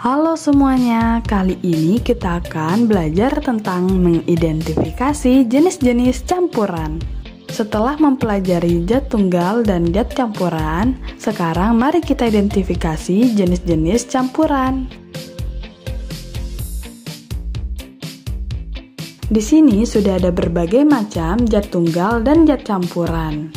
Halo semuanya, kali ini kita akan belajar tentang mengidentifikasi jenis-jenis campuran. Setelah mempelajari zat tunggal dan zat campuran, sekarang mari kita identifikasi jenis-jenis campuran. Di sini sudah ada berbagai macam zat tunggal dan zat campuran.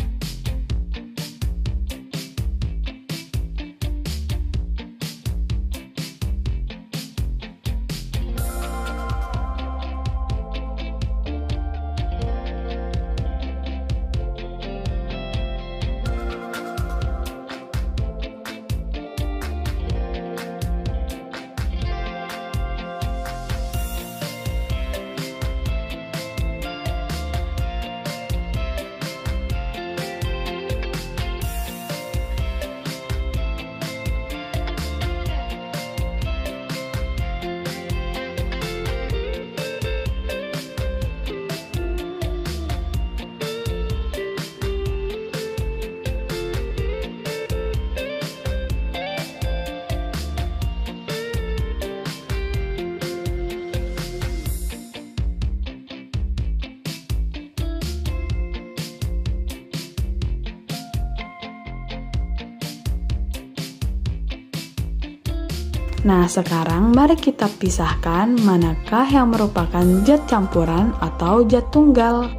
Nah, sekarang mari kita pisahkan manakah yang merupakan zat campuran atau zat tunggal.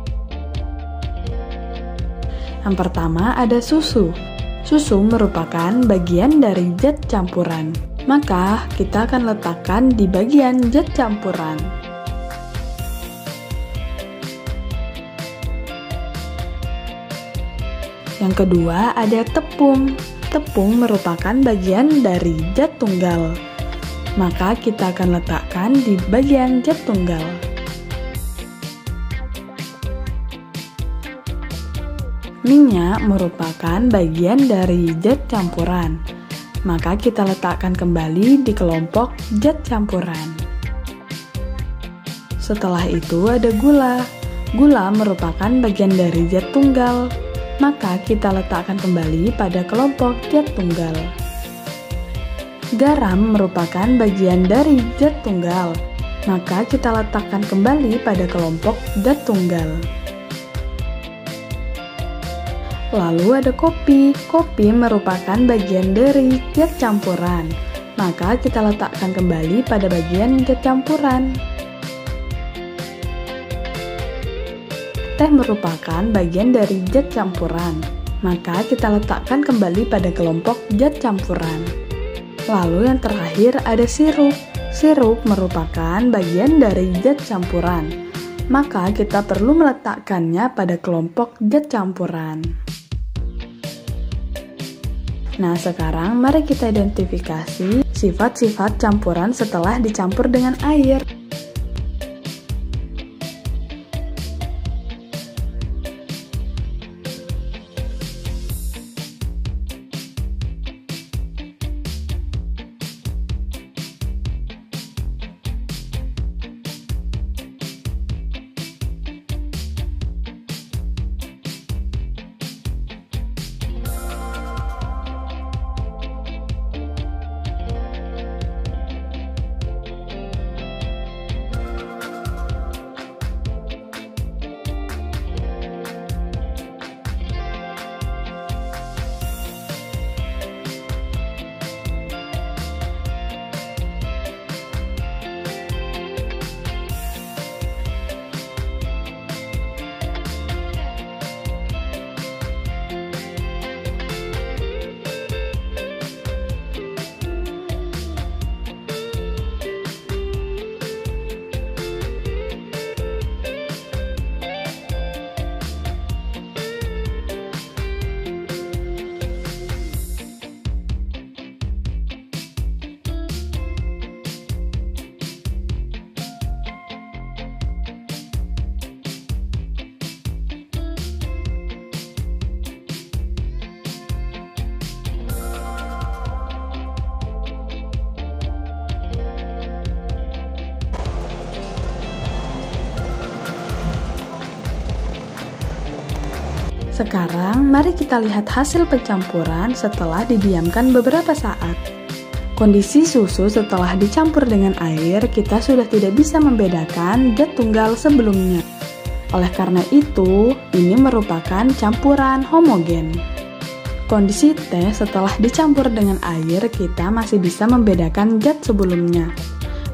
Yang pertama ada susu. Susu merupakan bagian dari zat campuran, maka kita akan letakkan di bagian zat campuran. Yang kedua ada tepung. Tepung merupakan bagian dari zat tunggal, maka kita akan letakkan di bagian zat tunggal. Minyak merupakan bagian dari zat campuran, maka kita letakkan kembali di kelompok zat campuran. Setelah itu ada gula. Gula merupakan bagian dari zat tunggal, maka kita letakkan kembali pada kelompok zat tunggal. Garam merupakan bagian dari zat tunggal, maka kita letakkan kembali pada kelompok zat tunggal. Lalu ada kopi. Kopi merupakan bagian dari zat campuran, maka kita letakkan kembali pada bagian zat campuran. Teh merupakan bagian dari zat campuran, maka kita letakkan kembali pada kelompok zat campuran. Lalu yang terakhir ada sirup. Sirup merupakan bagian dari zat campuran, maka kita perlu meletakkannya pada kelompok zat campuran. Nah, sekarang mari kita identifikasi sifat-sifat campuran setelah dicampur dengan air. Sekarang, mari kita lihat hasil pencampuran setelah didiamkan beberapa saat. Kondisi susu setelah dicampur dengan air, kita sudah tidak bisa membedakan zat tunggal sebelumnya. Oleh karena itu, ini merupakan campuran homogen. Kondisi teh setelah dicampur dengan air, kita masih bisa membedakan zat sebelumnya.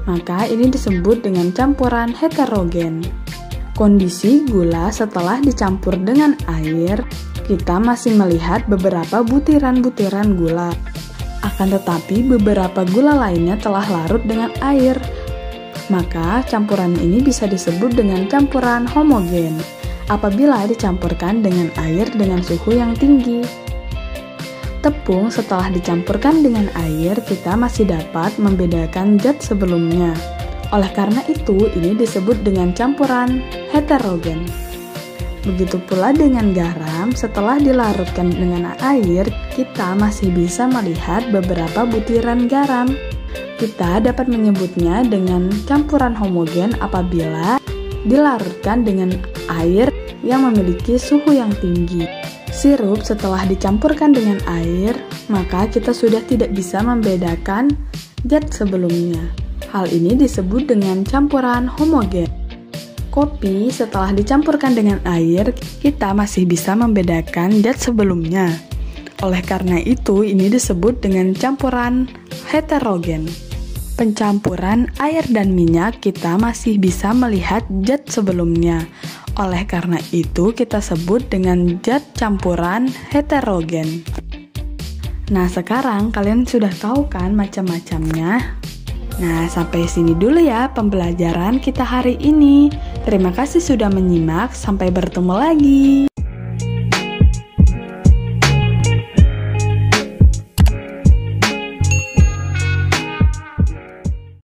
Maka ini disebut dengan campuran heterogen. Kondisi gula setelah dicampur dengan air, kita masih melihat beberapa butiran-butiran gula. Akan tetapi beberapa gula lainnya telah larut dengan air. Maka campuran ini bisa disebut dengan campuran homogen apabila dicampurkan dengan air dengan suhu yang tinggi. Tepung setelah dicampurkan dengan air, kita masih dapat membedakan zat sebelumnya. Oleh karena itu, ini disebut dengan campuran heterogen. Begitu pula dengan garam, setelah dilarutkan dengan air, kita masih bisa melihat beberapa butiran garam. Kita dapat menyebutnya dengan campuran homogen apabila dilarutkan dengan air yang memiliki suhu yang tinggi. Sirup setelah dicampurkan dengan air, maka kita sudah tidak bisa membedakan zat sebelumnya. Hal ini disebut dengan campuran homogen. Kopi setelah dicampurkan dengan air, kita masih bisa membedakan zat sebelumnya. Oleh karena itu, ini disebut dengan campuran heterogen. Pencampuran air dan minyak, kita masih bisa melihat zat sebelumnya. Oleh karena itu, kita sebut dengan zat campuran heterogen. Nah, sekarang kalian sudah tahu kan macam-macamnya? Nah, sampai sini dulu ya pembelajaran kita hari ini. Terima kasih sudah menyimak, sampai bertemu lagi.